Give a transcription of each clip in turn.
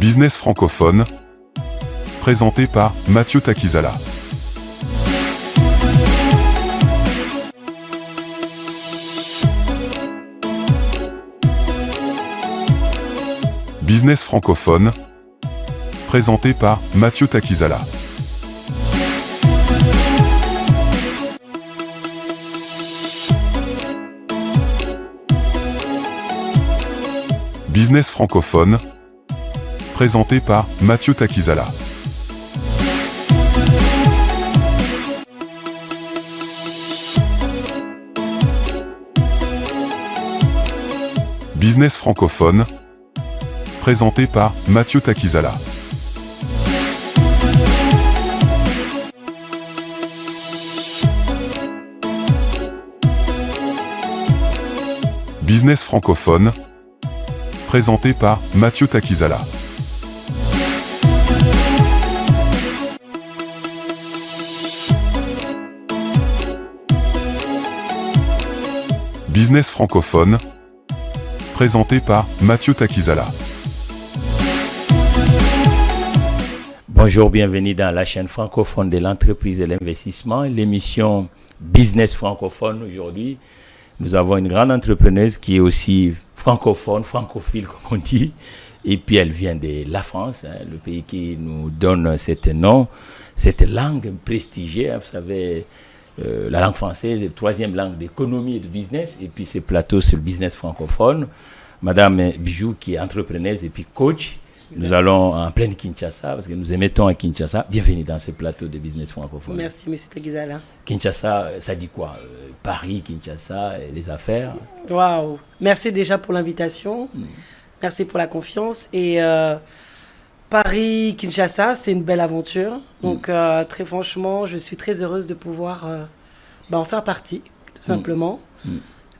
Business francophone, présenté par Mathieu Takizala. Business francophone, présenté par Mathieu Takizala. Business francophone, présenté par Mathieu Takizala. Business francophone, présenté par Mathieu Takizala. Business francophone, présenté par Mathieu Takizala. Business francophone, présenté par Mathieu Takizala. Bonjour, bienvenue dans la chaîne francophone de l'entreprise et l'investissement, l'émission Business francophone. Aujourd'hui, nous avons une grande entrepreneuse qui est aussi francophone, francophile comme on dit, et puis elle vient de la France, le pays qui nous donne cet nom, cette langue prestigieuse, vous savez, la langue française est la troisième langue d'économie et de business, et puis ce plateau sur le business francophone. Madame Bijou qui est entrepreneuse et puis coach. Nous allons en pleine Kinshasa, parce que nous émettons à Kinshasa. Bienvenue dans ce plateau de business francophone. Merci, M. Takizala. Kinshasa, ça dit quoi? Paris, Kinshasa, les affaires. Waouh! Merci déjà pour l'invitation. Merci pour la confiance. Et Paris, Kinshasa, c'est une belle aventure. Donc, très franchement, je suis très heureuse de pouvoir en faire partie, tout simplement.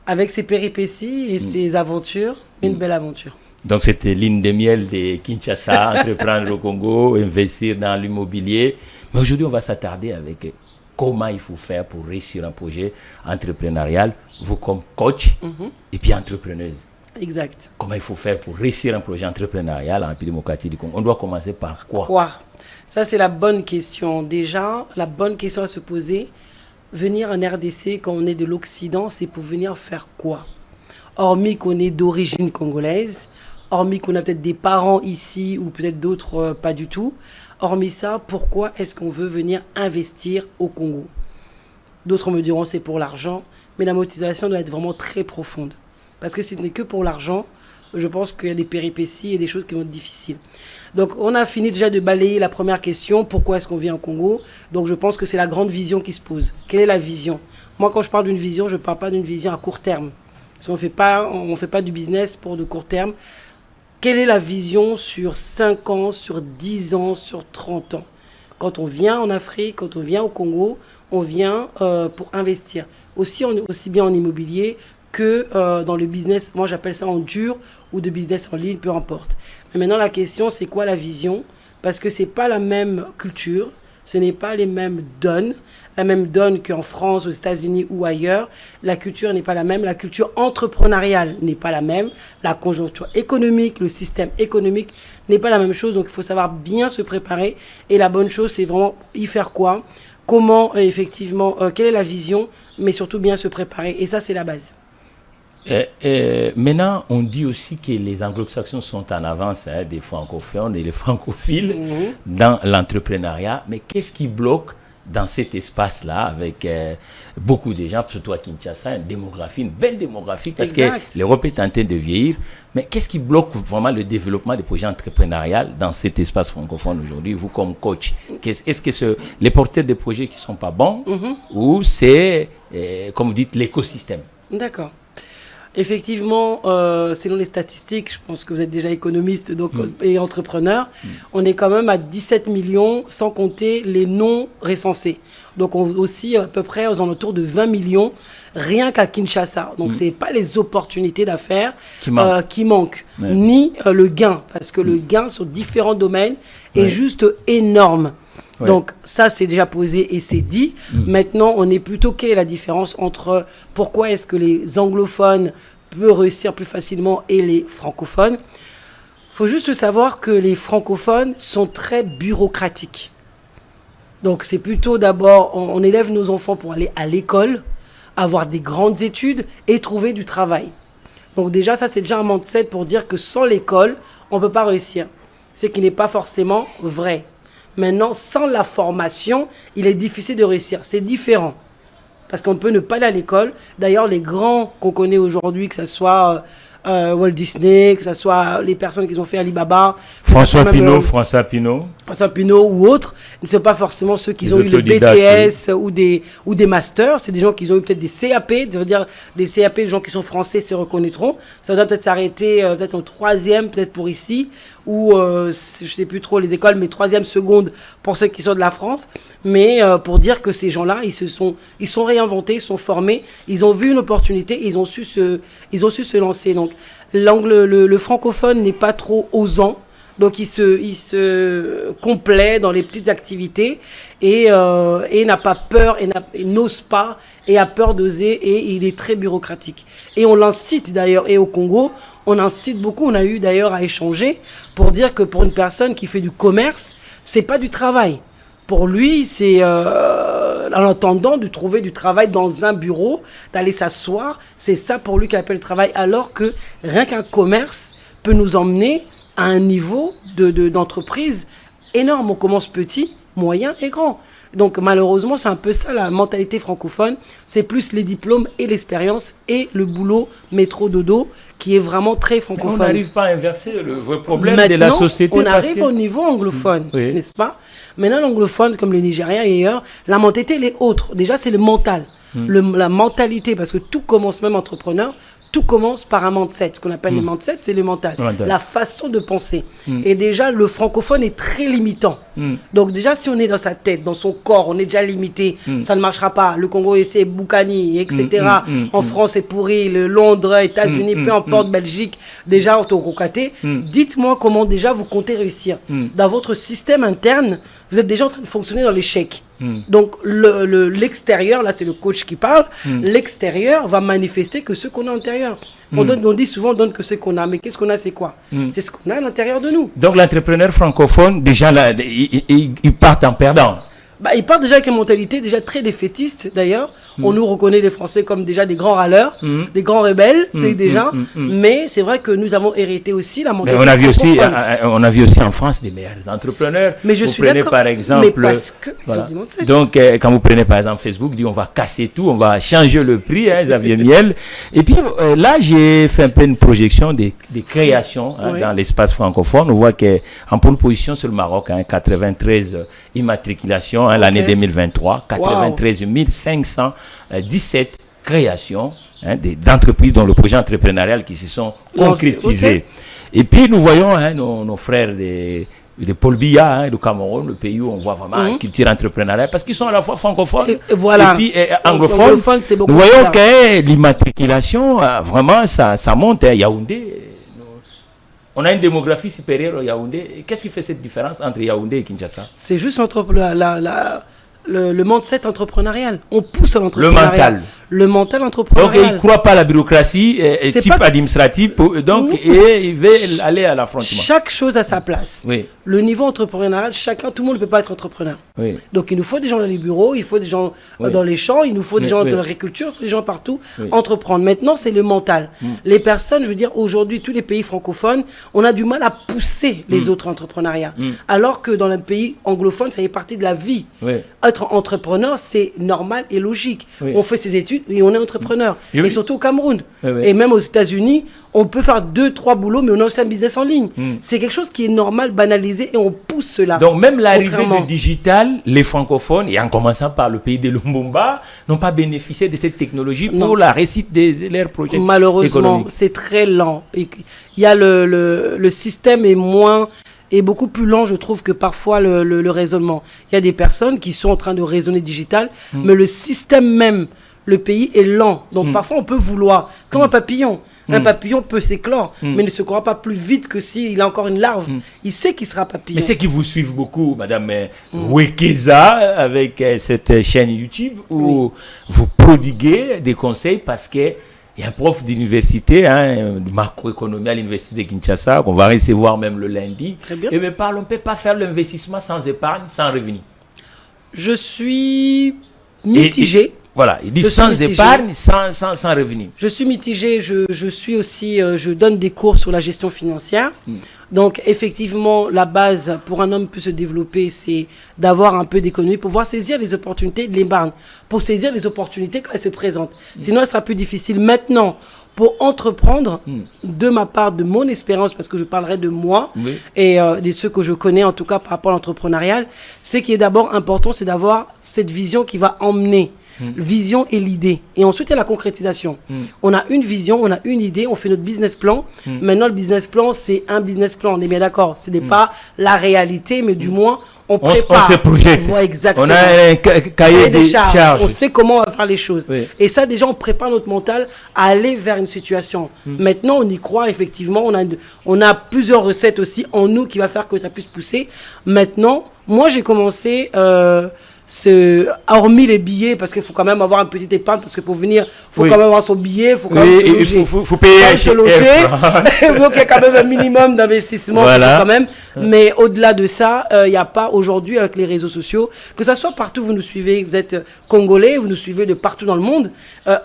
Avec ses péripéties et ses aventures, une belle aventure. Donc, c'était l'île de miel de Kinshasa, entreprendre au Congo, investir dans l'immobilier. Mais aujourd'hui, on va s'attarder avec comment il faut faire pour réussir un projet entrepreneurial, vous comme coach et puis entrepreneuse. Exact. Comment il faut faire pour réussir un projet entrepreneurial en République démocratique du Congo? On doit commencer par quoi? Ça, c'est la bonne question. Déjà, la bonne question à se poser, venir en RDC quand on est de l'Occident, c'est pour venir faire quoi? Hormis qu'on est d'origine congolaise, hormis qu'on a peut-être des parents ici ou peut-être d'autres pas du tout. Hormis ça, pourquoi est-ce qu'on veut venir investir au Congo? D'autres me diront c'est pour l'argent, mais la motivation doit être vraiment très profonde. Parce que ce n'est que pour l'argent, je pense qu'il y a des péripéties et des choses qui vont être difficiles. Donc on a fini déjà de balayer la première question, pourquoi est-ce qu'on vient au Congo? Donc je pense que c'est la grande vision qui se pose. Quelle est la vision? Moi quand je parle d'une vision, je ne parle pas d'une vision à court terme. Parce qu'on ne fait pas du business pour de court terme. Quelle est la vision sur 5 ans, sur 10 ans, sur 30 ans? Quand on vient en Afrique, quand on vient au Congo, on vient pour investir. Aussi bien en immobilier que dans le business, moi j'appelle ça en dur ou de business en ligne, peu importe. Mais maintenant la question c'est quoi la vision? Parce que ce n'est pas la même culture, ce n'est pas les mêmes donnes. La même donne qu'en France, aux États-Unis ou ailleurs. La culture n'est pas la même. La culture entrepreneuriale n'est pas la même. La conjoncture économique, le système économique n'est pas la même chose. Donc, il faut savoir bien se préparer. Et la bonne chose, c'est vraiment y faire quoi? Comment, effectivement, quelle est la vision? Mais surtout, bien se préparer. Et ça, c'est la base. Maintenant, on dit aussi que les anglo-saxons sont en avance des francophones et les francophiles dans l'entrepreneuriat. Mais qu'est-ce qui bloque dans cet espace-là, avec beaucoup de gens, surtout à Kinshasa, une belle démographie, parce que l'Europe est en train de vieillir. Mais qu'est-ce qui bloque vraiment le développement des projets entrepreneuriaux dans cet espace francophone aujourd'hui, vous comme coach? Est-ce que c'est les porteurs de projets qui ne sont pas bons ou c'est, comme vous dites, l'écosystème? D'accord. Effectivement, selon les statistiques, je pense que vous êtes déjà économiste donc, et entrepreneur, on est quand même à 17 millions sans compter les non recensés. Donc on aussi à peu près aux alentours de 20 millions rien qu'à Kinshasa. Donc ce n'est pas les opportunités d'affaires qui manquent, ni le gain, parce que le gain sur différents domaines est juste énorme. Ouais. Donc ça c'est déjà posé et c'est dit. Maintenant on est plutôt quelle est la différence entre pourquoi est-ce que les anglophones peuvent réussir plus facilement et les francophones? faut juste savoir que les francophones sont très bureaucratiques. Donc c'est plutôt d'abord, on élève nos enfants pour aller à l'école, avoir des grandes études et trouver du travail. Donc déjà, ça c'est déjà un mindset pour dire que sans l'école, on ne peut pas réussir. Ce qui n'est pas forcément vrai. Maintenant, sans la formation, il est difficile de réussir. C'est différent. Parce qu'on peut ne pas aller à l'école. D'ailleurs, les grands qu'on connaît aujourd'hui, que ce soit Walt Disney, que ce soit les personnes qui ont fait Alibaba, François Pinault ou autres, ne sont pas forcément ceux qui ont eu le BTS ou des masters. C'est des gens qui ont eu peut-être des CAP, ça veut dire des CAP, des gens qui sont français se reconnaîtront. Ça doit peut-être s'arrêter peut-être au 3e, peut-être pour ici, ou je ne sais plus trop les écoles, mais 3e, seconde pour ceux qui sont de la France. Mais pour dire que ces gens-là, ils sont réinventés, ils sont formés, ils ont vu une opportunité, ils ont su se lancer. Donc le francophone n'est pas trop osant. Donc il se complaît dans les petites activités et n'a pas peur et n'ose pas et a peur d'oser et il est très bureaucratique. Et on l'incite d'ailleurs, et au Congo, on incite beaucoup, on a eu d'ailleurs à échanger pour dire que pour une personne qui fait du commerce, c'est pas du travail. Pour lui, c'est en attendant de trouver du travail dans un bureau, d'aller s'asseoir, c'est ça pour lui qu'il appelle le travail, alors que rien qu'un commerce peut nous emmener à un niveau d'entreprise énorme. On commence petit, moyen et grand. Donc malheureusement, c'est un peu ça la mentalité francophone. C'est plus les diplômes et l'expérience et le boulot métro dodo qui est vraiment très francophone. Mais on n'arrive pas à inverser le vrai problème de la société. On arrive au niveau anglophone, n'est-ce pas? Maintenant, l'anglophone, comme le Nigérien et ailleurs, la mentalité, elle est autre. Déjà, c'est le mental. La mentalité, parce que tout commence, même entrepreneur, tout commence par un mindset. Ce qu'on appelle le mindset, c'est le mental. La façon de penser. Et déjà, le francophone est très limitant. Donc déjà, si on est dans sa tête, dans son corps, on est déjà limité. Ça ne marchera pas. Le Congo, c'est Boukani, etc. En France, c'est pourri. Le Londres, États-Unis, peu importe, Belgique, déjà autorocaté. Dites-moi comment déjà vous comptez réussir. Dans votre système interne, vous êtes déjà en train de fonctionner dans l'échec. Donc l'extérieur, là c'est le coach qui parle, l'extérieur va manifester que ce qu'on a à l'intérieur. On dit souvent on donne que ce qu'on a, mais qu'est-ce qu'on a, c'est quoi? C'est ce qu'on a à l'intérieur de nous. Donc l'entrepreneur francophone, déjà là, il part en perdant. Il part déjà avec une mentalité déjà très défaitiste d'ailleurs. On nous reconnaît les Français comme déjà des grands râleurs, des grands rebelles déjà. Mais c'est vrai que nous avons hérité aussi la mentalité. Mais on a vu aussi en France des meilleurs entrepreneurs. Mais je suis d'accord. Par exemple, mais parce que voilà. Donc quand vous prenez par exemple Facebook, dit on va casser tout, on va changer le prix, Xavier Miel. Et puis là j'ai fait un peu une projection des créations dans l'espace francophone. On voit qu'en pole position sur le Maroc, 93 immatriculations l'année 2023, 93 517 créations d'entreprises dont le projet entrepreneurial qui se sont concrétisés. Et puis nous voyons nos frères de Paul Biya, du Cameroun, le pays où on voit vraiment une culture entrepreneuriale, parce qu'ils sont à la fois francophones et puis anglophones. Nous voyons que l'immatriculation, vraiment, ça monte. Yaoundé, on a une démographie supérieure au Yaoundé. Qu'est-ce qui fait cette différence entre Yaoundé et Kinshasa? C'est juste entre le mindset entrepreneurial. On pousse à l'entrepreneuriat. Le mental entrepreneurial. Donc, il ne croit pas à la bureaucratie type administratif, donc il veut aller à l'affrontement. Chaque chose a sa place. Le niveau entrepreneurial, tout le monde ne peut pas être entrepreneur. Donc, il nous faut des gens dans les bureaux, il faut des gens dans les champs, il nous faut des gens dans l'agriculture, il faut des gens partout. Entreprendre. Maintenant, c'est le mental. Les personnes, je veux dire, aujourd'hui, tous les pays francophones, on a du mal à pousser les autres entrepreneuriats. Alors que dans les pays anglophones, ça fait partie de la vie. Être entrepreneur, c'est normal et logique. On fait ses études et on est entrepreneur. Et surtout au Cameroun. Et même aux États-Unis, on peut faire 2-3 boulots, mais on a aussi un business en ligne. C'est quelque chose qui est normal, banalisé, et on pousse cela. Donc même l'arrivée du digital, les francophones, et en commençant par le pays de Lumbumba, n'ont pas bénéficié de cette technologie pour la réussite de leurs projets. Malheureusement, c'est très lent. Il y a le système est beaucoup plus lent, je trouve, que parfois le raisonnement. Il y a des personnes qui sont en train de raisonner digital, mais le système même, le pays est lent. Donc parfois on peut vouloir, comme un papillon. Un papillon peut s'éclore, mais ne se croit pas plus vite que s'il a encore une larve. Il sait qu'il sera papillon. Mais c'est qui vous suivent beaucoup, Madame Wekeza, avec cette chaîne YouTube, où vous prodiguez des conseils parce que Il y a un prof d'université, de macroéconomie à l'université de Kinshasa, qu'on va recevoir même le lundi. Très bien. Et me parle, on ne peut pas faire l'investissement sans épargne, sans revenu. Je suis mitigé. Voilà, il dit Je suis sans mitigé. épargne, sans revenu. Je suis mitigé, je suis aussi, je donne des cours sur la gestion financière. Donc effectivement, la base pour un homme peut se développer, c'est d'avoir un peu d'économie pour pouvoir saisir les opportunités de l'épargne, pour saisir les opportunités quand elles se présentent. Sinon, elle sera plus difficile. Maintenant, pour entreprendre, de ma part, de mon expérience, parce que je parlerai de moi et de ceux que je connais, en tout cas par rapport à l'entrepreneurial, ce qui est d'abord important, c'est d'avoir cette vision qui va emmener. Vision et l'idée. Et ensuite, il y a la concrétisation. On a une vision, on a une idée, on fait notre business plan. Maintenant, le business plan, c'est un business plan. On est bien d'accord. Ce n'est pas la réalité, mais du moins, on prépare. On se projette. Voilà, exactement. On a un cahier des charges. On sait comment on va faire les choses. Oui. Et ça, déjà, on prépare notre mental à aller vers une situation. Maintenant, on y croit, effectivement. On a plusieurs recettes aussi en nous qui va faire que ça puisse pousser. Maintenant, moi, j'ai commencé... hormis les billets, parce qu'il faut quand même avoir un petit épargne, parce que pour venir, il faut quand même avoir son billet, il faut quand même se loger. Il faut payer se loger. Donc il y a quand même un minimum d'investissement quand même. Mais au-delà de ça, il n'y a pas aujourd'hui avec les réseaux sociaux, que ça soit partout où vous nous suivez, vous êtes congolais, vous nous suivez de partout dans le monde,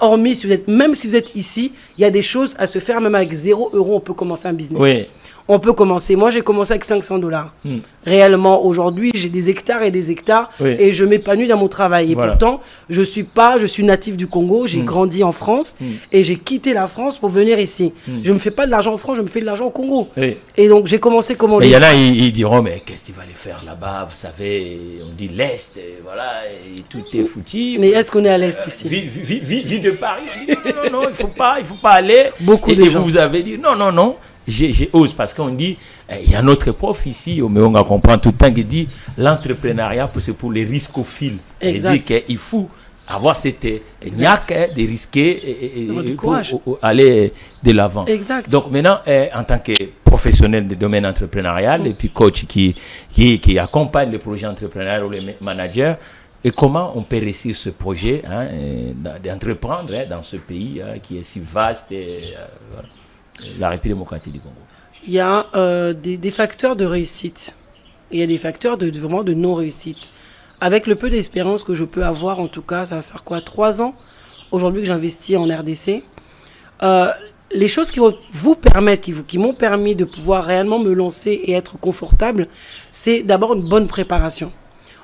hormis si vous êtes, même si vous êtes ici, il y a des choses à se faire, même avec 0 €, on peut commencer un business. Oui. On peut commencer. Moi, j'ai commencé avec 500 $. Réellement, aujourd'hui, j'ai des hectares et des hectares et je m'épanouis dans mon travail. Et pourtant, je suis natif du Congo, j'ai grandi en France et j'ai quitté la France pour venir ici. Je ne me fais pas de l'argent en France, je me fais de l'argent au Congo. Et donc, j'ai commencé comme on dit. Mais il y en a, ils diront, mais qu'est-ce qu'il va aller faire là-bas? Vous savez, on dit l'Est, voilà, et tout est foutu. Mais est-ce qu'on est à l'Est ici? Ville de Paris, on dit non, il faut pas aller. Beaucoup de gens. Vous avez dit non. J'ai ose parce qu'on dit, il y a notre prof ici, mais on comprend tout le temps qui dit l'entrepreneuriat, c'est pour les risques au fil. C'est-à-dire qu'il faut avoir cette niaque de risquer et pour aller de l'avant. Donc maintenant, en tant que professionnel du domaine entrepreneurial et puis coach qui accompagne les projets entrepreneuriaux ou les managers, et comment on peut réussir ce projet d'entreprendre dans ce pays qui est si vaste la République démocratique du Congo? Il y a des facteurs de réussite et il y a des facteurs vraiment de non-réussite. Avec le peu d'espérance que je peux avoir, en tout cas, ça va faire quoi, 3 ans aujourd'hui que j'investis en RDC. Les choses qui vont vous permettre, qui m'ont permis de pouvoir réellement me lancer et être confortable, c'est d'abord une bonne préparation.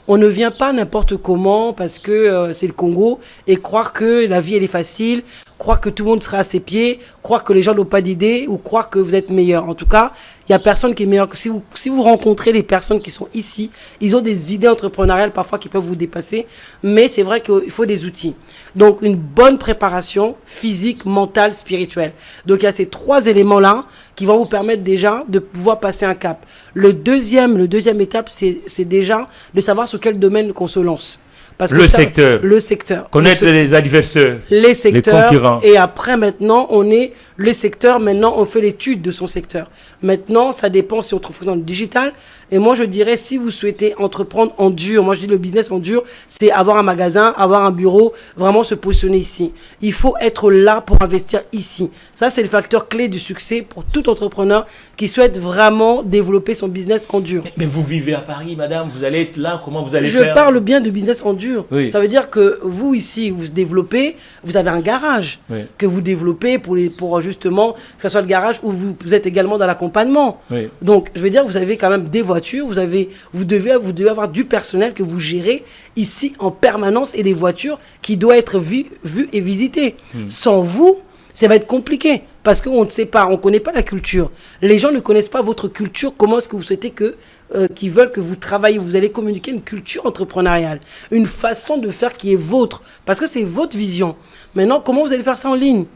On ne vient pas n'importe comment parce que c'est le Congo et croire que la vie elle est facile, croire que tout le monde sera à ses pieds, croire que les gens n'ont pas d'idées ou croire que vous êtes meilleur. En tout cas, il n'y a personne qui est meilleur que si vous rencontrez les personnes qui sont ici, ils ont des idées entrepreneuriales parfois qui peuvent vous dépasser, mais c'est vrai qu'il faut des outils. Donc une bonne préparation physique, mentale, spirituelle. Donc il y a ces 3 éléments-là qui vont vous permettre déjà de pouvoir passer un cap. Le deuxième étape, c'est déjà de savoir sur quel domaine qu'on se lance. Parce que le secteur. Connaître les adversaires. Les secteurs. Les concurrents. Et après, maintenant, on est le secteur. Maintenant, on fait l'étude de son secteur. Maintenant, ça dépend si on trouve dans le digital. Et moi, je dirais, si vous souhaitez entreprendre en dur, moi, je dis le business en dur, c'est avoir un magasin, avoir un bureau, vraiment se positionner ici. Il faut être là pour investir ici. Ça, c'est le facteur clé du succès pour tout entrepreneur qui souhaite vraiment développer son business en dur. Mais vous vivez à Paris, madame, vous allez être là, comment vous allez faire? Je parle bien de business en dur. Oui. Ça veut dire que vous, ici, vous développez, vous avez un garage que vous développez pour justement, que ce soit le garage où vous êtes également dans l'accompagnement. Donc, je veux dire, vous avez quand même des voitures, vous devez avoir du personnel que vous gérez ici en permanence et des voitures qui doivent être vues et visitées. Sans vous, ça va être compliqué parce qu'on ne sait pas, on ne connaît pas la culture. Les gens ne connaissent pas votre culture. Comment est-ce que vous souhaitez qu'ils veulent que vous travaillez? Vous allez communiquer une culture entrepreneuriale, une façon de faire qui est vôtre parce que c'est votre vision. Maintenant, comment vous allez faire ça en ligne?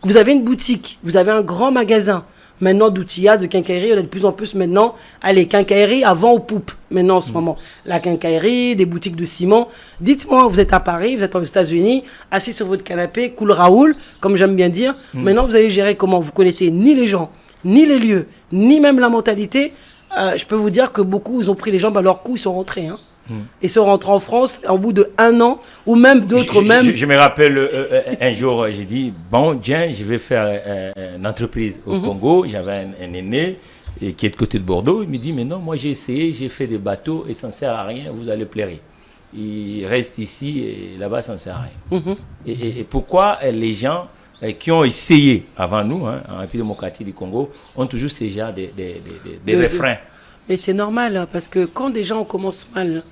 Vous avez une boutique, vous avez un grand magasin. Maintenant, d'outillage, de quincaillerie, on a de plus en plus maintenant, allez, quincaillerie avant aux poupes, maintenant en ce moment. La quincaillerie, des boutiques de ciment. Dites-moi, vous êtes à Paris, vous êtes aux États-Unis, assis sur votre canapé, cool Raoul, comme j'aime bien dire. Maintenant, vous allez gérer comment? Vous connaissez ni les gens, ni les lieux, ni même la mentalité. Je peux vous dire que beaucoup, ils ont pris les jambes à leur cou, ils sont rentrés. et sont rentrés en France au bout de 1 an, ou même d'autres même. Je me rappelle un jour, j'ai dit, bon, tiens, je vais faire une entreprise au Congo. J'avais un aîné qui est de côté de Bordeaux. Il me dit, mais non, moi j'ai essayé, j'ai fait des bateaux et ça ne sert à rien, vous allez pleurer. Il reste ici et là-bas, ça ne sert à rien. Et pourquoi les gens qui ont essayé avant nous, en République démocratique du Congo, ont toujours ces genres des refrains? Mais c'est normal, hein, parce que quand déjà on commence mal,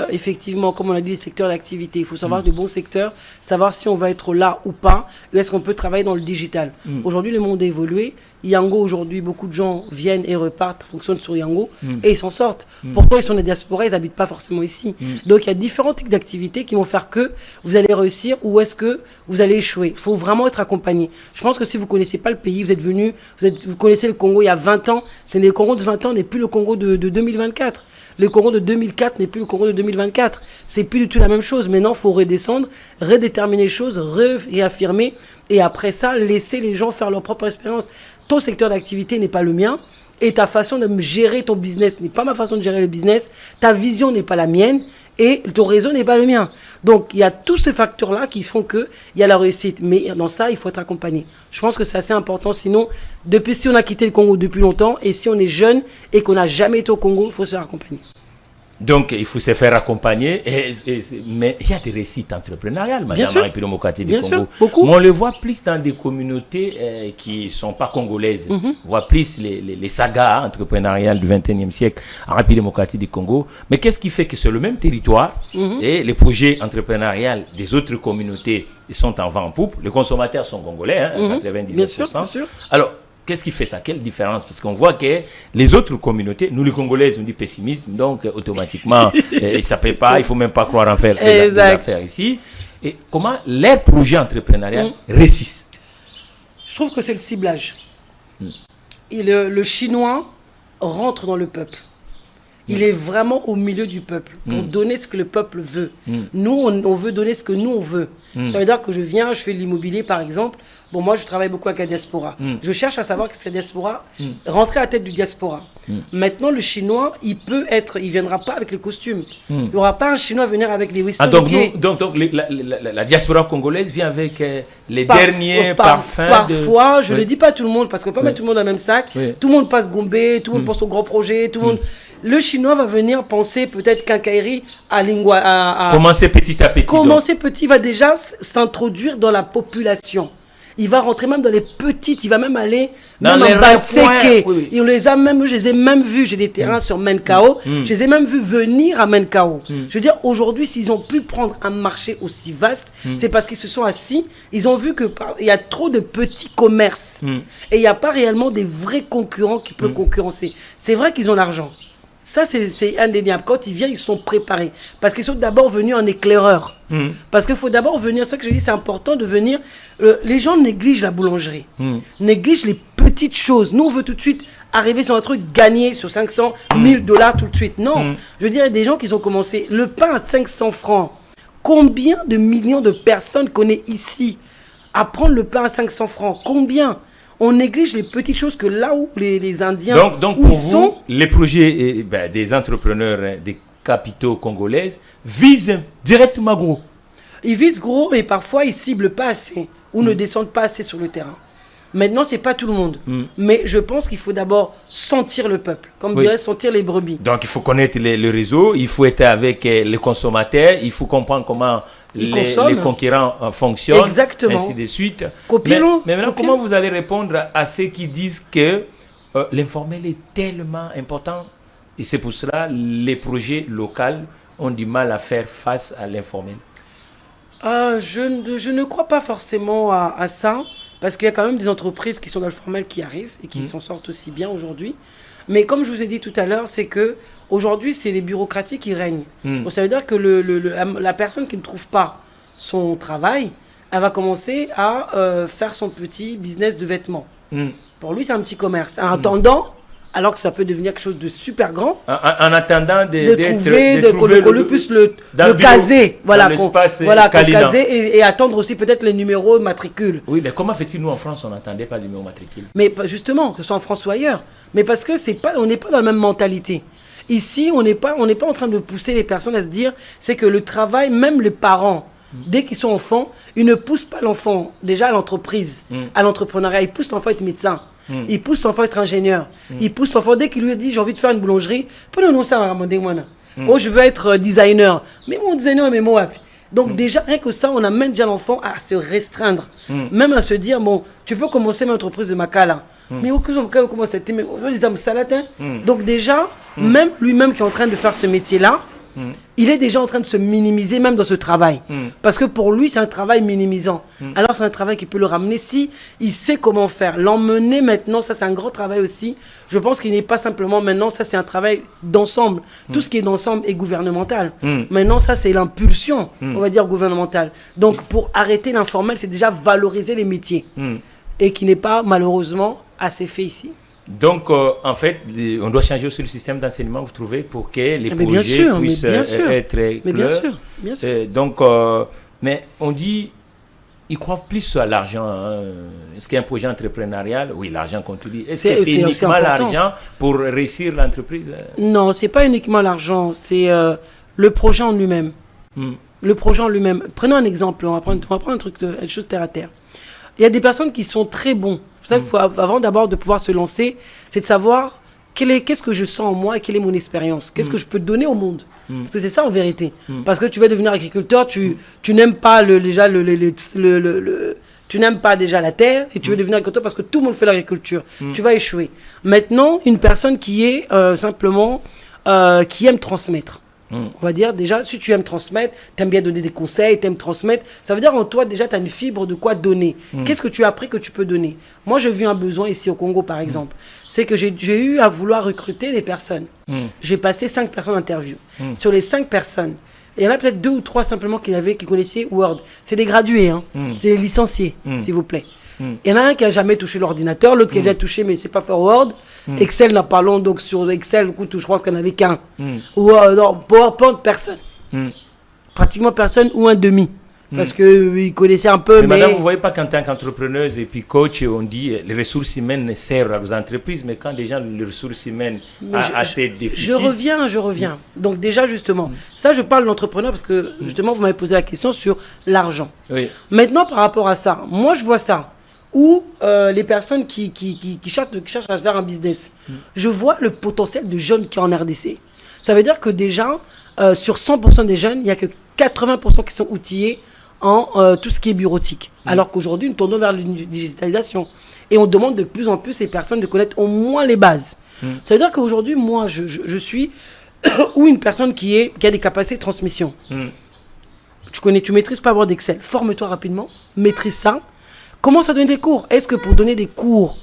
effectivement, comme on a dit, les secteurs d'activité, il faut savoir les bons secteurs, savoir si on va être là ou pas, et est-ce qu'on peut travailler dans le digital. Aujourd'hui, le monde a évolué. Yango, aujourd'hui, beaucoup de gens viennent et repartent, fonctionnent sur Yango, et ils s'en sortent. Pourquoi ils sont des diasporas, ils n'habitent pas forcément ici. Donc, il y a différents types d'activités qui vont faire que vous allez réussir ou est-ce que vous allez échouer. Il faut vraiment être accompagné. Je pense que si vous ne connaissez pas le pays, vous êtes venu, vous connaissez le Congo il y a 20 ans, le Congo de 20 ans n'est plus le Congo de 2024. Le Congo de 2004 n'est plus le Congo de 2024. C'est plus du tout la même chose. Maintenant, il faut redescendre, redéterminer les choses, réaffirmer. Et après ça, laisser les gens faire leur propre expérience. Ton secteur d'activité n'est pas le mien. Et ta façon de gérer ton business n'est pas ma façon de gérer le business. Ta vision n'est pas la mienne. Et ton réseau n'est pas le mien. Donc, il y a tous ces facteurs-là qui font qu'il y a la réussite. Mais dans ça, il faut être accompagné. Je pense que c'est assez important. Sinon, si on a quitté le Congo depuis longtemps et si on est jeune et qu'on n'a jamais été au Congo, il faut se faire accompagner. Donc, il faut se faire accompagner. Mais il y a des réussites entrepreneuriales, madame, en République démocratique du Congo. Beaucoup. Mais on le voit plus dans des communautés qui ne sont pas congolaises. On voit plus les sagas entrepreneuriales du XXIe siècle en République démocratique du Congo. Mais qu'est-ce qui fait que sur le même territoire et les projets entrepreneuriaux des autres communautés sont en vent en poupe? Les consommateurs sont congolais, 99%. Bien sûr. Alors, qu'est-ce qui fait ça? Quelle différence? Parce qu'on voit que les autres communautés, nous les Congolais, on dit pessimisme, donc automatiquement, ça ne paie pas, il ne faut même pas croire en faire des affaires ici. Et comment les projets entrepreneuriaux réussissent? Je trouve que c'est le ciblage. Et le Chinois rentre dans le peuple. Il est vraiment au milieu du peuple pour donner ce que le peuple veut. Nous, on veut donner ce que nous, on veut. Ça veut dire que je viens, je fais de l'immobilier, par exemple. Bon, moi, je travaille beaucoup avec la diaspora. Je cherche à savoir qu'est-ce que la diaspora, rentrer à la tête du diaspora. Maintenant, le Chinois, il ne viendra pas avec les costumes. Il n'y aura pas un Chinois venir avec les Winston. Donc la diaspora congolaise vient avec les derniers parfums. Parfois, je ne le dis pas à tout le monde, parce qu'on ne peut pas mettre tout le monde dans le même sac. Tout le monde passe Gombe, tout le monde pense au gros projet, tout le monde... Le Chinois va venir penser peut-être quincaillerie à lingua. Commencer petit à petit. Commencer petit, il va déjà s'introduire dans la population. Il va rentrer même dans les petites, il va même aller dans même les en Batseke. Oui. On les a même, je les ai même vus, j'ai des terrains sur Menkao, je les ai même vus venir à Menkao. Je veux dire, aujourd'hui, s'ils ont pu prendre un marché aussi vaste, c'est parce qu'ils se sont assis, ils ont vu qu'il y a trop de petits commerces et il n'y a pas réellement des vrais concurrents qui peuvent concurrencer. C'est vrai qu'ils ont l'argent. Ça, c'est indéniable. Quand ils viennent, ils sont préparés. Parce qu'ils sont d'abord venus en éclaireur. Parce qu'il faut d'abord venir, c'est ça que je dis, c'est important de venir. Les gens négligent la boulangerie, négligent les petites choses. Nous, on veut tout de suite arriver sur un truc gagné sur 500, 1000 dollars tout de suite. Non, je veux dire, il y a des gens qui ont commencé. Le pain à 500 francs, combien de millions de personnes connaissent ici à prendre le pain à 500 francs? Combien? On néglige les petites choses que là où les Indiens donc où pour ils sont. Les projets des entrepreneurs des capitaux congolaises visent directement gros. Ils visent gros, mais parfois ils ciblent pas assez ou ne descendent pas assez sur le terrain. Maintenant, c'est pas tout le monde. Mais je pense qu'il faut d'abord sentir le peuple, comme dirait sentir les brebis. Donc il faut connaître le réseau, il faut être avec les consommateurs, il faut comprendre comment les concurrents fonctionnent, ainsi de suite. Mais maintenant, comment vous allez répondre à ceux qui disent que l'informel est tellement important et c'est pour cela que les projets locaux ont du mal à faire face à l'informel? Je ne crois pas forcément à ça, parce qu'il y a quand même des entreprises qui sont dans le formel qui arrivent et qui s'en sortent aussi bien aujourd'hui. Mais comme je vous ai dit tout à l'heure, c'est que aujourd'hui c'est les bureaucraties qui règnent. Donc ça veut dire que la personne qui ne trouve pas son travail, elle va commencer à faire son petit business de vêtements. Pour lui, c'est un petit commerce. En attendant, alors que ça peut devenir quelque chose de super grand. En attendant qu'on lui puisse le caser, voilà, qu'on caser et attendre aussi peut-être les numéros matricules. Oui, mais comment fait-il nous en France, on n'attendait pas les numéros matricules? Mais justement, que ce soit en France ou ailleurs. Mais parce que on n'est pas dans la même mentalité. Ici, on n'est pas en train de pousser les personnes à se dire, c'est que le travail, même les parents, dès qu'ils sont enfants, ils ne poussent pas l'enfant déjà à l'entreprise, à l'entrepreneuriat. Ils poussent l'enfant à être médecin. Ils poussent l'enfant à être ingénieur. Ils poussent l'enfant, dès qu'il lui dit j'ai envie de faire une boulangerie, prenons ça à moi. Oh, je veux être designer. Mais mon designer, mais moi. Donc déjà, rien que ça, on amène déjà l'enfant à se restreindre. Même à se dire, bon, tu peux commencer une entreprise de Makala. Mais au cas où commence cette donc déjà, même lui-même qui est en train de faire ce métier-là, il est déjà en train de se minimiser même dans ce travail. Parce que pour lui, c'est un travail minimisant. Alors c'est un travail qui peut le ramener si il sait comment faire. L'emmener maintenant, ça c'est un grand travail aussi. Je pense qu'il n'est pas simplement maintenant, ça c'est un travail d'ensemble. Tout ce qui est d'ensemble est gouvernemental. Maintenant, ça c'est l'impulsion, on va dire, gouvernementale. Donc pour arrêter l'informel, c'est déjà valoriser les métiers. Et qui n'est pas malheureusement assez fait ici. Donc, en fait, on doit changer aussi le système d'enseignement, vous trouvez, pour que les projets puissent être clairs. Mais bien sûr. Donc, mais on dit, ils croient plus à l'argent. Hein. Est-ce qu'il y a un projet entrepreneurial? Oui, l'argent, comme tu dis. Est-ce que c'est uniquement l'argent pour réussir l'entreprise? Non, ce n'est pas uniquement l'argent, c'est le projet en lui-même. Le projet en lui-même. Prenons un exemple, on va prendre un truc, une chose terre à terre. Il y a des personnes qui sont très bons. C'est ça qu'il faut, avant d'abord de pouvoir se lancer, c'est de savoir qu'est-ce que je sens en moi et quelle est mon expérience. Qu'est-ce que je peux donner au monde. Parce que c'est ça en vérité. Parce que tu vas devenir agriculteur, tu n'aimes pas tu n'aimes pas déjà la terre et tu veux devenir agriculteur parce que tout le monde fait l'agriculture. Tu vas échouer. Maintenant, une personne qui est simplement qui aime transmettre. On va dire déjà, si tu aimes transmettre, tu aimes bien donner des conseils, tu aimes transmettre, ça veut dire en toi déjà tu as une fibre de quoi donner. Qu'est-ce que tu as appris que tu peux donner? Moi j'ai vu un besoin ici au Congo par exemple, c'est que j'ai eu à vouloir recruter des personnes. J'ai passé 5 personnes d'interview. Sur les 5 personnes, il y en a peut-être 2 ou 3 simplement qui connaissaient Word. C'est des gradués, hein. C'est des licenciés, s'il vous plaît. Il y en a un qui n'a jamais touché l'ordinateur, l'autre qui a déjà touché mais c'est pas faire Word. Excel, n'a pas long, donc sur Excel, je crois qu'il n'y en avait qu'un. Ou PowerPoint, personne. Pratiquement personne ou un demi. Parce qu'ils connaissaient un peu. Mais madame, vous ne voyez pas qu'en tant qu'entrepreneuse et puis coach, on dit les ressources humaines servent aux entreprises, mais quand déjà les ressources humaines ont assez déficit. Je reviens. Donc déjà justement, ça je parle d'entrepreneur parce que justement vous m'avez posé la question sur l'argent. Oui. Maintenant par rapport à ça, moi je vois ça. Ou les personnes qui cherchent à faire un business. Je vois le potentiel de jeunes qui est en RDC. Ça veut dire que déjà, sur 100% des jeunes, il n'y a que 80% qui sont outillés en tout ce qui est bureautique. Alors qu'aujourd'hui, nous tournons vers la digitalisation. Et on demande de plus en plus ces personnes de connaître au moins les bases. Ça veut dire qu'aujourd'hui, moi, je suis ou une personne qui a des capacités de transmission. Tu maîtrises pas Word Excel. Forme-toi rapidement, maîtrise ça. Commence à donner des cours. Est-ce que pour donner des cours,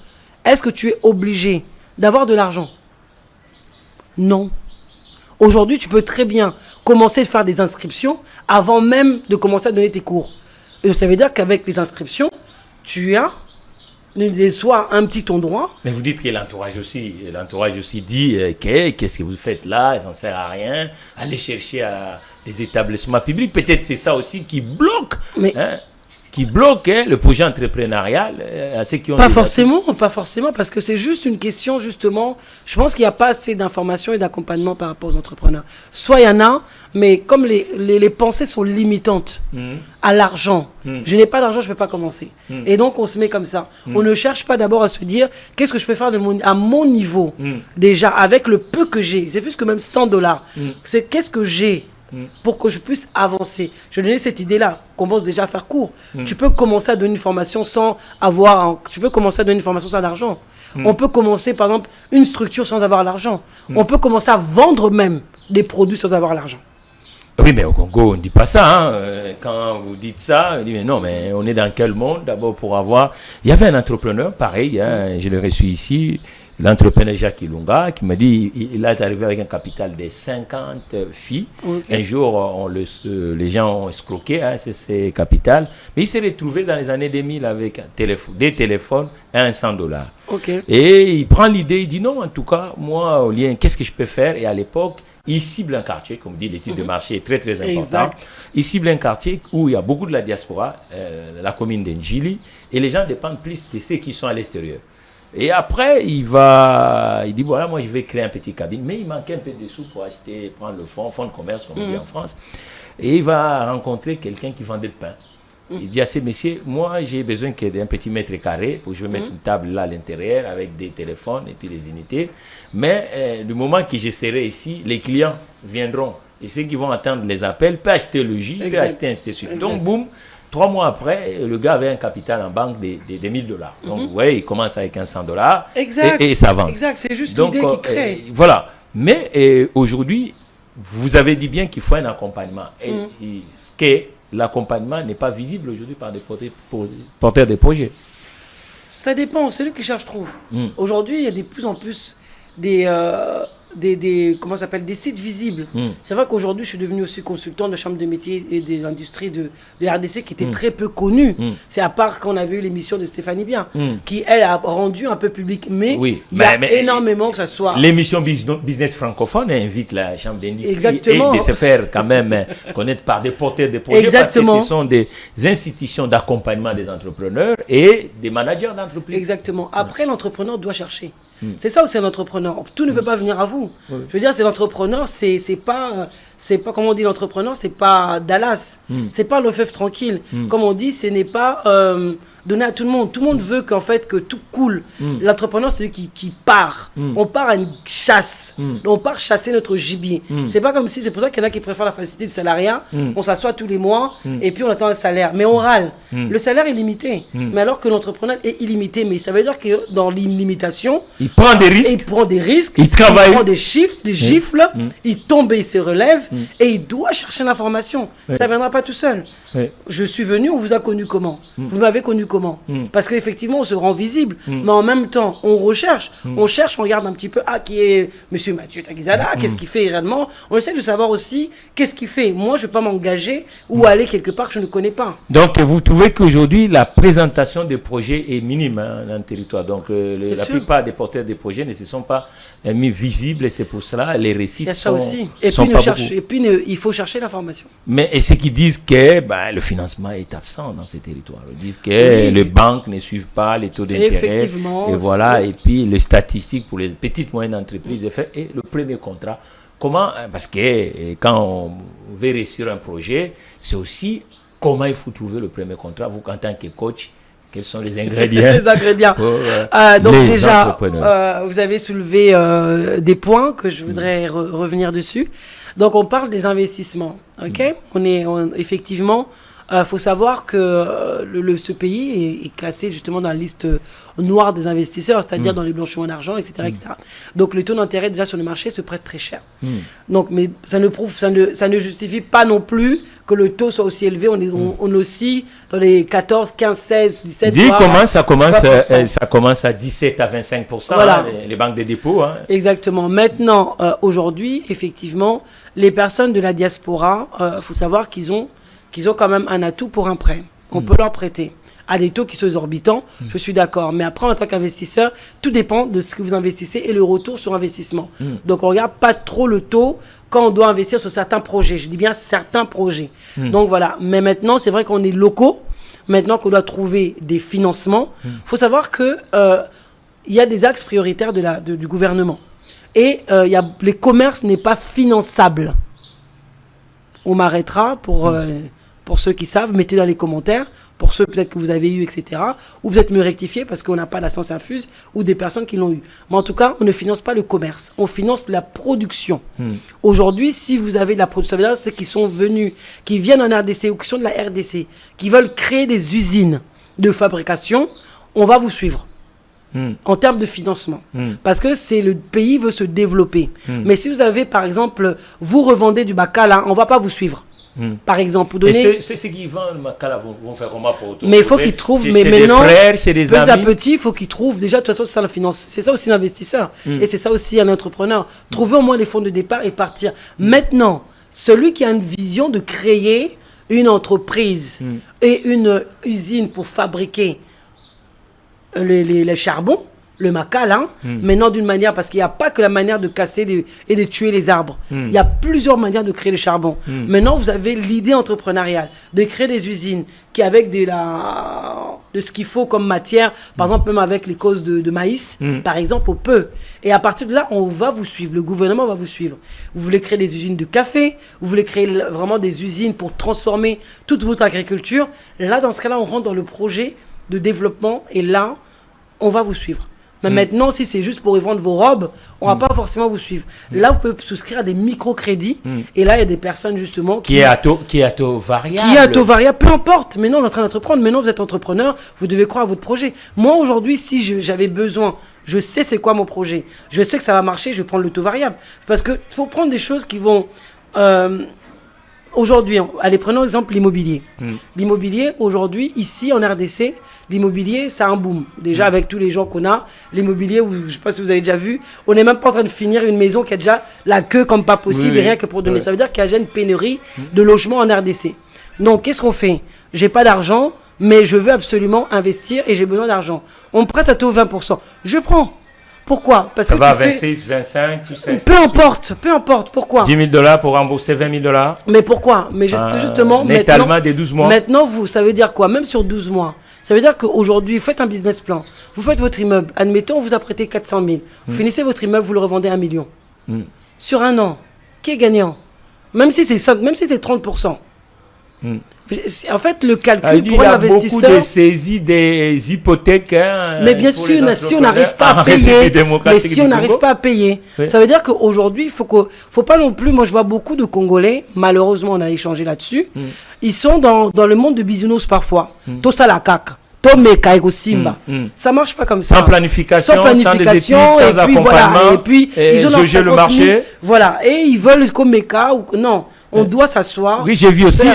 est-ce que tu es obligé d'avoir de l'argent? Non. Aujourd'hui, tu peux très bien commencer à faire des inscriptions avant même de commencer à donner tes cours. Et ça veut dire qu'avec les inscriptions, tu as soit un petit endroit. Mais vous dites que l'entourage aussi dit qu'est-ce que vous faites là, ça ne sert à rien. Allez chercher les établissements publics. Peut-être c'est ça aussi qui bloque. Qui bloque le projet entrepreneurial à ceux qui ont pas forcément, parce que c'est juste une question, justement, je pense qu'il n'y a pas assez d'informations et d'accompagnement par rapport aux entrepreneurs. Soit il y en a, mais comme les pensées sont limitantes à l'argent, je n'ai pas d'argent, je ne peux pas commencer. Et donc on se met comme ça. On ne cherche pas d'abord à se dire, qu'est-ce que je peux faire à mon niveau, déjà, avec le peu que j'ai, c'est plus que même $100, c'est qu'est-ce que j'ai pour que je puisse avancer. Je donnais cette idée-là. Commence déjà à faire court. Tu peux commencer à donner une formation sans avoir... Tu peux commencer à donner une formation sans l'argent. On peut commencer, par exemple, une structure sans avoir l'argent. On peut commencer à vendre même des produits sans avoir l'argent. Oui, mais au Congo, on ne dit pas ça. Quand vous dites ça, on dit, mais non, mais on est dans quel monde d'abord pour avoir... Il y avait un entrepreneur, pareil, je l'ai reçu ici, l'entrepreneur Jacques Ilunga, qui m'a dit il est arrivé avec un capital de 50 filles. Un jour, les gens ont escroqué ces capitales. Mais il s'est retrouvé dans les années 2000 avec des téléphones et un $100. Et il prend l'idée, il dit non, en tout cas, moi, au lien, qu'est-ce que je peux faire? Et à l'époque, il cible un quartier, comme dit l'étude de marché est très très important. Exact. Il cible un quartier où il y a beaucoup de la diaspora, la commune d'Ndjili, et les gens dépendent plus de ceux qui sont à l'extérieur. Et après, il dit voilà, moi je vais créer un petit cabine, mais il manquait un peu de sous pour acheter, prendre le fonds de commerce, comme on dit en France. Et il va rencontrer quelqu'un qui vendait le pain. Il dit à ces messieurs, moi j'ai besoin d'un petit mètre carré, pour que je vais mettre une table là à l'intérieur avec des téléphones et puis des unités. Mais le moment que je serai ici, les clients viendront. Et ceux qui vont attendre les appels peuvent acheter le jus, peuvent acheter ainsi de suite. Donc boum, 3 mois après, le gars avait un capital en banque de $1000. Donc vous voyez, il commence avec un $100 et ça avance. Exact, c'est juste l'idée qui crée. Voilà. Mais aujourd'hui, vous avez dit bien qu'il faut un accompagnement. Et ce que l'accompagnement n'est pas visible aujourd'hui par des porteurs de projets. Ça dépend, c'est lui qui cherche trouve. Aujourd'hui, il y a de plus en plus des sites visibles. C'est vrai qu'aujourd'hui, je suis devenu aussi consultant de chambre de métier et de l'industrie de RDC qui était très peu connu. C'est à part qu'on avait eu l'émission de Stéphanie Bien, qui, elle, a rendu un peu public. Mais il y a énormément que ça soit... L'émission Business francophone invite la chambre d'industrie et de se faire quand même connaître par des porteurs de projets. Exactement. Parce que ce sont des institutions d'accompagnement des entrepreneurs et des managers d'entreprise. Exactement. Après, l'entrepreneur doit chercher. C'est ça aussi un entrepreneur. Tout ne peut pas venir à vous. Je veux dire, c'est l'entrepreneur, c'est pas comment on dit l'entrepreneur, c'est pas Dallas, c'est pas le fleuve tranquille. Comme on dit, ce n'est pas donné à tout le monde. Tout le monde veut qu'en fait que tout coule. L'entrepreneur, c'est celui qui part. On part à une chasse. On part chasser notre gibier. C'est pas comme si, c'est pour ça qu'il y en a qui préfèrent la facilité du salariat. On s'assoit tous les mois et puis on attend un salaire. Mais on râle. Le salaire est limité. Mais alors que l'entrepreneur est illimité. Mais ça veut dire que dans l'illimitation, il prend des risques. Il prend des risques. Il travaille. Il prend des chiffres, des gifles. Il tombe et il se relève. Et il doit chercher l'information. Ça ne viendra pas tout seul. Je suis venu, on vous a connu comment? Vous m'avez connu comment? Parce qu'effectivement, on se rend visible. Mais en même temps, on recherche. On cherche, on regarde un petit peu, qui est Monsieur Mathieu Taguizala, qu'est-ce qu'il fait réellement? On essaie de savoir aussi qu'est-ce qu'il fait. Moi, je ne vais pas m'engager ou aller quelque part que je ne connais pas. Donc, vous trouvez qu'aujourd'hui, la présentation des projets est minime dans le territoire. Donc, la plupart des porteurs des projets ne se sont pas mis visibles et c'est pour cela les récits sont aussi. Et puis, il faut chercher l'information. Mais et ceux qui disent que le financement est absent dans ces territoires. Ils disent que les banques ne suivent pas les taux d'intérêt. Et voilà. Et puis, les statistiques pour les petites moyennes entreprises et le premier contrat. Comment? Parce que quand on veut réussir un projet, c'est aussi comment il faut trouver le premier contrat. Vous, en tant que coach, quels sont les ingrédients? Les ingrédients. Donc déjà, vous avez soulevé des points que je voudrais revenir dessus. Donc on parle des investissements. Effectivement, faut savoir que ce pays est classé justement dans la liste noire des investisseurs, c'est-à-dire dans les blanchiments d'argent, etc., etc. Donc le taux d'intérêt déjà sur le marché se prête très cher. Donc, mais ça ne justifie pas non plus que le taux soit aussi élevé. On oscille dans les 14, 15, 16, 17. Ça commence à 17 à 25%, voilà. Les banques de dépôt. Exactement. Maintenant, aujourd'hui, effectivement, les personnes de la diaspora, faut savoir qu'ils ont quand même un atout pour un prêt. On peut leur prêter à des taux qui sont exorbitants, je suis d'accord. Mais après, en tant qu'investisseur, tout dépend de ce que vous investissez et le retour sur investissement. Donc, on ne regarde pas trop le taux quand on doit investir sur certains projets. Je dis bien certains projets. Donc, voilà. Mais maintenant, c'est vrai qu'on est locaux. Maintenant qu'on doit trouver des financements, il faut savoir qu'il y a des axes prioritaires du gouvernement. Et les commerces n'est pas finançable. On m'arrêtera pour ceux qui savent, mettez dans les commentaires, pour ceux peut-être que vous avez eu, etc. Ou peut-être me rectifier parce qu'on n'a pas la science infuse ou des personnes qui l'ont eu. Mais en tout cas, on ne finance pas le commerce, on finance la production. Aujourd'hui, si vous avez de la production, ça veut dire c'est qu'ils sont venus, qui viennent en RDC ou qui sont de la RDC, qui veulent créer des usines de fabrication, on va vous suivre. En termes de financement. Parce que le pays veut se développer. Mais si vous avez, par exemple, vous revendez du bacal, on ne va pas vous suivre. Par exemple, pour donner... Et ceux qui vendent Makala vont faire comment pour Mais il faut qu'ils trouvent... Mais chez maintenant, des frères, chez des petit à amis. petit, il faut qu'ils trouvent... Déjà, de toute façon, c'est ça la finance. C'est ça aussi l'investisseur. Et c'est ça aussi un entrepreneur. Trouver au moins les fonds de départ et partir. Maintenant, celui qui a une vision de créer une entreprise et une usine pour fabriquer les charbons, le Makala, maintenant d'une manière, parce qu'il n'y a pas que la manière de casser et de tuer les arbres. Il y a plusieurs manières de créer le charbon. Maintenant, vous avez l'idée entrepreneuriale de créer des usines qui, avec de ce qu'il faut comme matière, par exemple, même avec les causes de maïs, par exemple, on peut. Et à partir de là, on va vous suivre. Le gouvernement va vous suivre. Vous voulez créer des usines de café, vous voulez créer vraiment des usines pour transformer toute votre agriculture. Là, dans ce cas-là, on rentre dans le projet de développement et là, on va vous suivre. Mais maintenant, si c'est juste pour revendre vos robes, on ne va pas forcément vous suivre. Là, vous pouvez souscrire à des microcrédits. Et là, il y a des personnes justement qui est à taux variable. Qui est à taux variable, peu importe. Maintenant, on est en train d'entreprendre. Maintenant, vous êtes entrepreneur, vous devez croire à votre projet. Moi, aujourd'hui, si j'avais besoin, je sais c'est quoi mon projet. Je sais que ça va marcher, je vais prendre le taux variable. Parce qu'il faut prendre des choses qui vont... Aujourd'hui, allez, prenons exemple l'immobilier. L'immobilier, aujourd'hui, ici en RDC, l'immobilier, c'est un boom. Déjà, avec tous les gens qu'on a, l'immobilier, je ne sais pas si vous avez déjà vu, on n'est même pas en train de finir une maison qui a déjà la queue comme pas possible, et rien que pour donner. Ça veut dire qu'il y a déjà une pénurie de logements en RDC. Donc, qu'est-ce qu'on fait? J'ai pas d'argent, mais je veux absolument investir et j'ai besoin d'argent. On me prête à taux 20%. Je prends. Pourquoi? Parce ça que va à 26, 25, tu sais. Peu importe. Pourquoi? 10 000 $ pour rembourser 20 000 $. Mais pourquoi? Mais justement, un étalement des 12 mois. Maintenant, ça veut dire quoi? Même sur 12 mois. Ça veut dire qu'aujourd'hui, faites un business plan. Vous faites votre immeuble. Admettons, on vous a prêté 400 000. Vous finissez votre immeuble, vous le revendez 1 million. Sur un an, qui est gagnant? Même si c'est 30%. En fait, le calcul pour un investisseur... Il y a beaucoup de saisies des hypothèques. Mais bien sûr, si on n'arrive pas à payer, ça veut dire qu'aujourd'hui, faut pas non plus... Moi, je vois beaucoup de Congolais, malheureusement, on a échangé là-dessus, ils sont dans le monde de bisounours parfois. Tout ça, la caca. Ça marche pas comme ça. Sans planification, sans des études, sans accompagnement, voilà, et puis ils ont le marché. Voilà, et ils veulent comme Meka ou non. On doit s'asseoir. Oui, j'ai vu aussi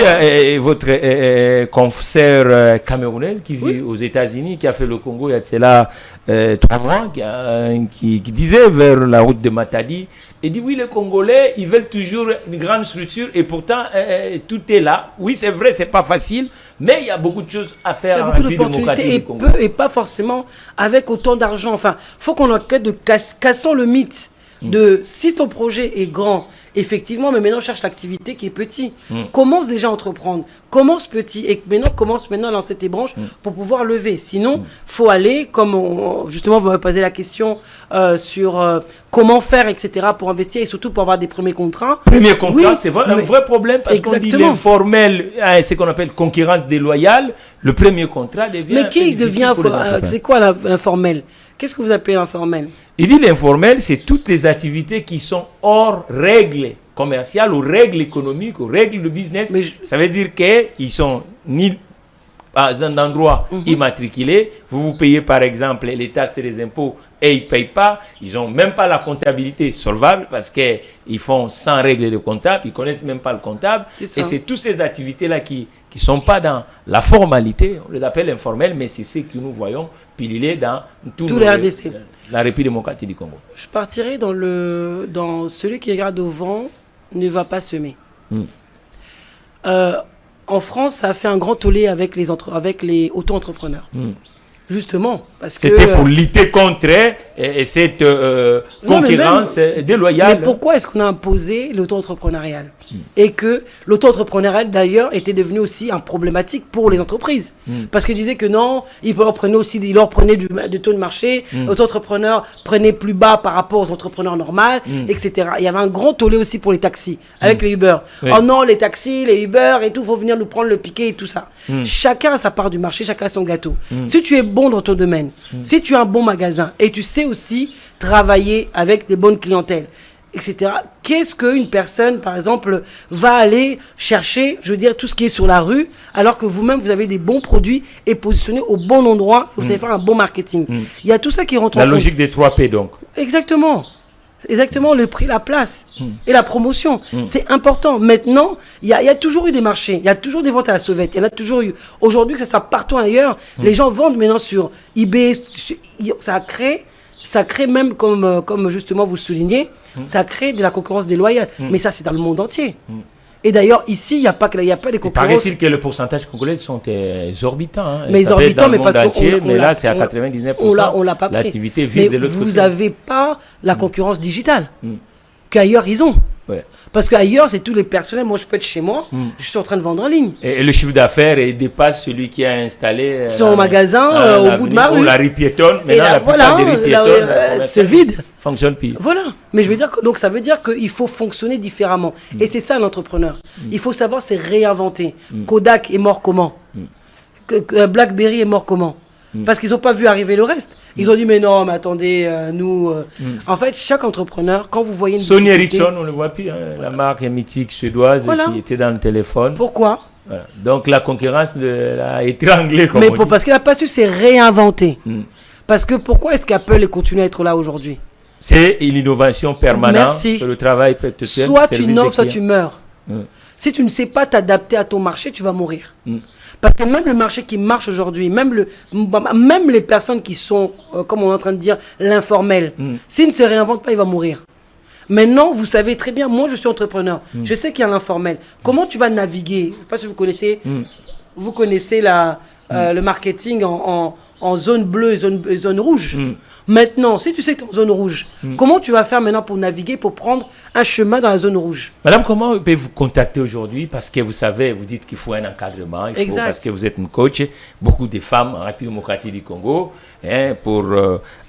votre confrère camerounaise qui vit aux États-Unis, qui a fait le Congo il y a de cela 3 mois, qui disait vers la route de Matadi, et dit oui, les Congolais, ils veulent toujours une grande structure et pourtant tout est là. Oui, c'est vrai, c'est pas facile, mais il y a beaucoup de choses à faire. Il y a beaucoup d'opportunités et pas forcément avec autant d'argent. Enfin, il faut qu'on enquête de cassons le mythe de si ton projet est grand. Effectivement, mais maintenant, on cherche l'activité qui est petit. Commence déjà à entreprendre. Commence petit et commence maintenant à lancer tes branches pour pouvoir lever. Sinon, faut aller, comme justement, vous m'avez posé la question sur comment faire, etc., pour investir et surtout pour avoir des premiers contrats. Premier contrat, c'est un vrai problème parce qu'on dit l'informel, c'est ce qu'on appelle concurrence déloyale. Le premier contrat devient... Mais qui devient... C'est quoi l'informel? Qu'est-ce que vous appelez l'informel? Il dit l'informel, c'est toutes les activités qui sont hors règles commerciales, ou règles économiques, ou règles de business. Ça veut dire qu'ils sont ni à un endroit immatriculé. Vous payez par exemple les taxes et les impôts et ils ne payent pas. Ils n'ont même pas la comptabilité solvable parce qu'ils font sans règles de comptable. Ils ne connaissent même pas le comptable. Et c'est toutes ces activités-là qui ne sont pas dans la formalité. On les appelle informels, mais c'est ce que nous voyons piluler dans tout les RDC. La République démocratique du Congo. Je partirai dans celui qui regarde au vent ne va pas semer. En France, ça a fait un grand tollé avec les auto-entrepreneurs. Justement, parce que... C'était pour lutter contre cette concurrence déloyale. Mais pourquoi est-ce qu'on a imposé l'auto-entrepreneurial? Et que l'auto-entrepreneurial, d'ailleurs, était devenu aussi un problématique pour les entreprises. Parce qu'ils disaient que non, ils leur prenaient du taux de marché, l'auto-entrepreneur prenait plus bas par rapport aux entrepreneurs normaux, etc. Il y avait un grand tollé aussi pour les taxis, avec les Uber. Oh non, les taxis, les Uber et tout, il faut venir nous prendre le piquet et tout ça. Chacun a sa part du marché, chacun a son gâteau. Si tu es bon dans ton domaine, si tu as un bon magasin et tu sais aussi travailler avec des bonnes clientèles, etc. Qu'est-ce qu'une personne, par exemple, va aller chercher, je veux dire, tout ce qui est sur la rue, alors que vous-même, vous avez des bons produits et positionnés au bon endroit, vous savez faire un bon marketing. Il y a tout ça qui rentre en compte. La logique des 3 P, donc. Exactement. Exactement, le prix, la place et la promotion. C'est important. Maintenant, il y a toujours eu des marchés, il y a toujours des ventes à la sauvette, il y en a toujours eu. Aujourd'hui, que ce soit partout ailleurs, les gens vendent maintenant sur eBay. Ça crée même, comme justement vous le soulignez, ça crée de la concurrence déloyale. Mais ça, c'est dans le monde entier. Et d'ailleurs, ici, il n'y a pas des concurrences. Paraît-il que le pourcentage congolais sont exorbitants. Hein. Mais exorbitants, mais parce que. Mais là, c'est à 99%. On l'a pas pris. L'activité vit de l'autre côté. Vous n'avez pas la concurrence digitale qu'ailleurs ils ont. Ouais. Parce qu'ailleurs, c'est tous les personnels. Moi, je peux être chez moi, je suis en train de vendre en ligne. Et le chiffre d'affaires dépasse celui qui a installé son magasin au bout de ma rue. Ou la rue piétonne. Et là, voilà, se vide. Fonctionne pire. Voilà. Mais je veux dire que donc ça veut dire qu'il faut fonctionner différemment. Et c'est ça l'entrepreneur. Il faut savoir se réinventer. Kodak est mort comment? BlackBerry est mort comment? Parce qu'ils n'ont pas vu arriver le reste. Ils ont dit mais non, mais attendez, nous. En fait, chaque entrepreneur, quand vous voyez une Sony Ericsson, on le voit plus, hein, la marque mythique suédoise qui était dans le téléphone. Pourquoi? Voilà. Donc la concurrence l'a étranglé. Comme on dit. Parce qu'il n'a pas su se réinventer. Parce que pourquoi est-ce qu'Apple continue à être là aujourd'hui? C'est une innovation permanente. Merci. Le travail peut te faire. Soit tu innoves, soit tu meurs. Si tu ne sais pas t'adapter à ton marché, tu vas mourir. Parce que même le marché qui marche aujourd'hui, même les personnes qui sont, comme on est en train de dire, l'informel, s'il ne se réinvente pas, il va mourir. Maintenant, vous savez très bien, moi je suis entrepreneur, je sais qu'il y a l'informel. Comment tu vas naviguer? Je ne sais pas si vous connaissez, le marketing en zone bleue et zone rouge. Maintenant, si tu sais que tu es en zone rouge, comment tu vas faire maintenant pour naviguer, pour prendre un chemin dans la zone rouge? Madame, comment peut vous contacter aujourd'hui? Parce que vous savez, vous dites qu'il faut un encadrement, parce que vous êtes une coach, beaucoup de femmes en République démocratique du Congo, pour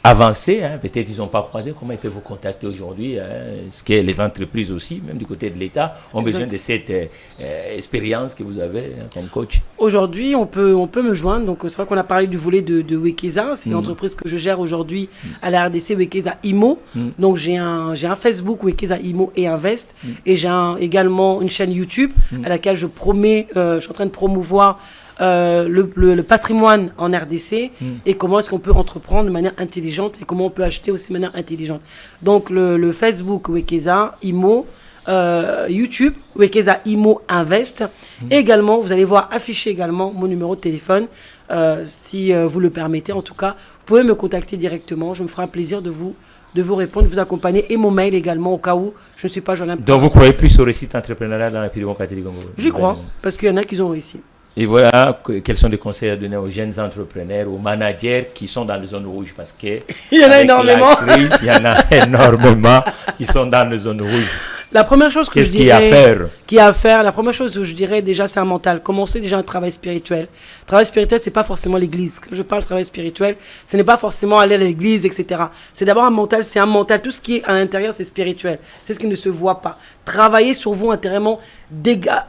avancer, peut-être ils n'ont pas croisé, comment ils peuvent vous contacter aujourd'hui? Est-ce que les entreprises aussi, même du côté de l'État, ont besoin de cette expérience que vous avez comme coach? Aujourd'hui, on peut me joindre. Donc, c'est vrai qu'on a parlé du volet de Wekeza. C'est l'entreprise que je gère aujourd'hui à la RDC, Wekeza Imo. Donc, j'ai un Facebook, Wekeza Imo et Invest. Et j'ai également une chaîne YouTube à laquelle je suis en train de promouvoir le patrimoine en RDC et comment est-ce qu'on peut entreprendre de manière intelligente et comment on peut acheter aussi de manière intelligente. Donc, le Facebook, Wekeza Imo. YouTube, Wekeza Imo Invest. Et également, vous allez voir afficher également mon numéro de téléphone. Si vous le permettez, en tout cas, vous pouvez me contacter directement. Je me ferai un plaisir de vous répondre, de vous accompagner. Et mon mail également, au cas où je ne suis pas joignable. Donc, vous croyez plus au récit entrepreneurial dans la République démocratique du Congo? J'y crois, parce qu'il y en a qui ont réussi. Et voilà, quels sont les conseils à donner aux jeunes entrepreneurs, aux managers qui sont dans les zones rouges? Parce que il y en a énormément. Il y en a énormément qui sont dans les zones rouges. La première chose que Qu'est-ce qu'il y a à faire? La première chose que je dirais déjà, c'est un mental. Commencez déjà un travail spirituel. Le travail spirituel, c'est pas forcément l'église. Quand je parle de travail spirituel, ce n'est pas forcément aller à l'église, etc. C'est d'abord un mental, c'est un mental. Tout ce qui est à l'intérieur, c'est spirituel. C'est ce qui ne se voit pas. Travaillez sur vous intérieurement,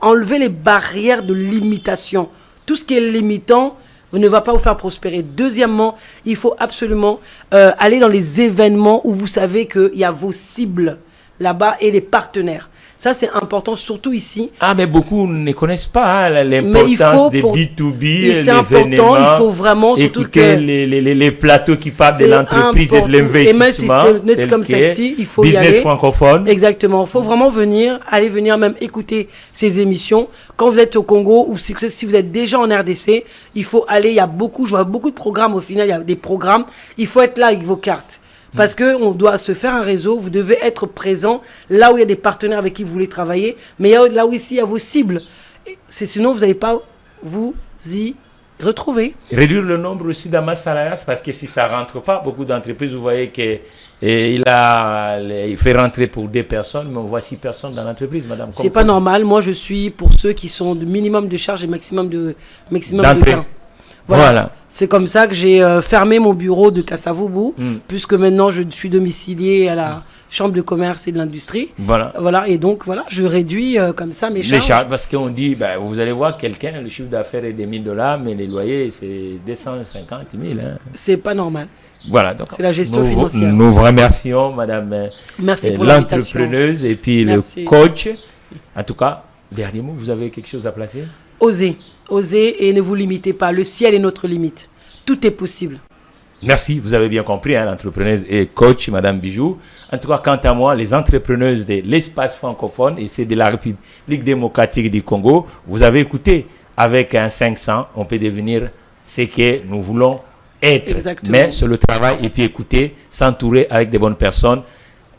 enlevez les barrières de limitation. Tout ce qui est limitant ne va pas vous faire prospérer. Deuxièmement, il faut absolument aller dans les événements où vous savez qu'il y a vos cibles là-bas et les partenaires. Ça, c'est important, surtout ici. Ah, mais beaucoup ne connaissent pas l'importance des B2B, c'est important, il faut vraiment écouter les plateaux qui parlent de l'entreprise et de l'investissement. Et même si c'est comme celle-ci, il faut business y aller. francophone. Exactement. Il faut vraiment venir même écouter ces émissions. Quand vous êtes au Congo ou si vous êtes déjà en RDC, il faut aller. Je vois beaucoup de programmes au final. Il y a des programmes. Il faut être là avec vos cartes. Parce qu'on doit se faire un réseau, vous devez être présent là où il y a des partenaires avec qui vous voulez travailler, mais là où ici il y a vos cibles. Sinon, vous n'allez pas vous y retrouver. Réduire le nombre aussi d'amas salariales, parce que si ça ne rentre pas, beaucoup d'entreprises, vous voyez qu'il fait rentrer pour 2 personnes, mais on voit 6 personnes dans l'entreprise, madame. C'est pas normal. Moi, je suis pour ceux qui sont de minimum de charge et maximum de gain. Voilà. C'est comme ça que j'ai fermé mon bureau de Kasavubu, puisque maintenant je suis domicilié à la Chambre de commerce et de l'industrie. Voilà. Et donc, je réduis comme ça mes charges. Les charges, parce qu'on dit, vous allez voir quelqu'un, le chiffre d'affaires est de $1000, mais les loyers, c'est 250 000. Hein. C'est pas normal. Voilà, donc c'est la gestion financière. Nous vous remercions, madame. Merci pour l'invitation. L'entrepreneuse et puis le coach. En tout cas, dernier mot, vous avez quelque chose à placer? Osez et ne vous limitez pas. Le ciel est notre limite. Tout est possible. Merci, vous avez bien compris, hein, l'entrepreneuse et coach, Madame Bijou. En tout cas, quant à moi, les entrepreneuses de l'espace francophone, et c'est de la République démocratique du Congo, vous avez écouté, avec un 500, on peut devenir ce que nous voulons être. Exactement. Mais sur le travail, et puis écouter, s'entourer avec des bonnes personnes,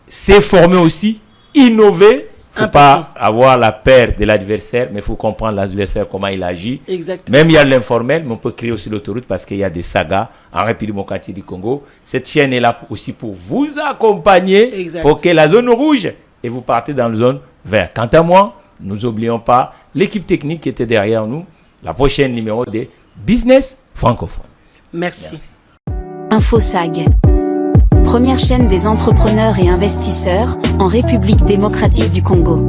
c'est former aussi, innover. Il ne faut pas avoir la peur de l'adversaire, mais il faut comprendre l'adversaire, comment il agit. Exactement. Même il y a l'informel, mais on peut créer aussi l'autoroute parce qu'il y a des sagas en République démocratique du Congo. Cette chaîne est là aussi pour vous accompagner. Exact. Pour que la zone rouge et vous partez dans la zone verte. Quant à moi, nous n'oublions pas l'équipe technique qui était derrière nous. La prochaine numéro de Business francophone. Merci. InfoSag. Première chaîne des entrepreneurs et investisseurs en République démocratique du Congo.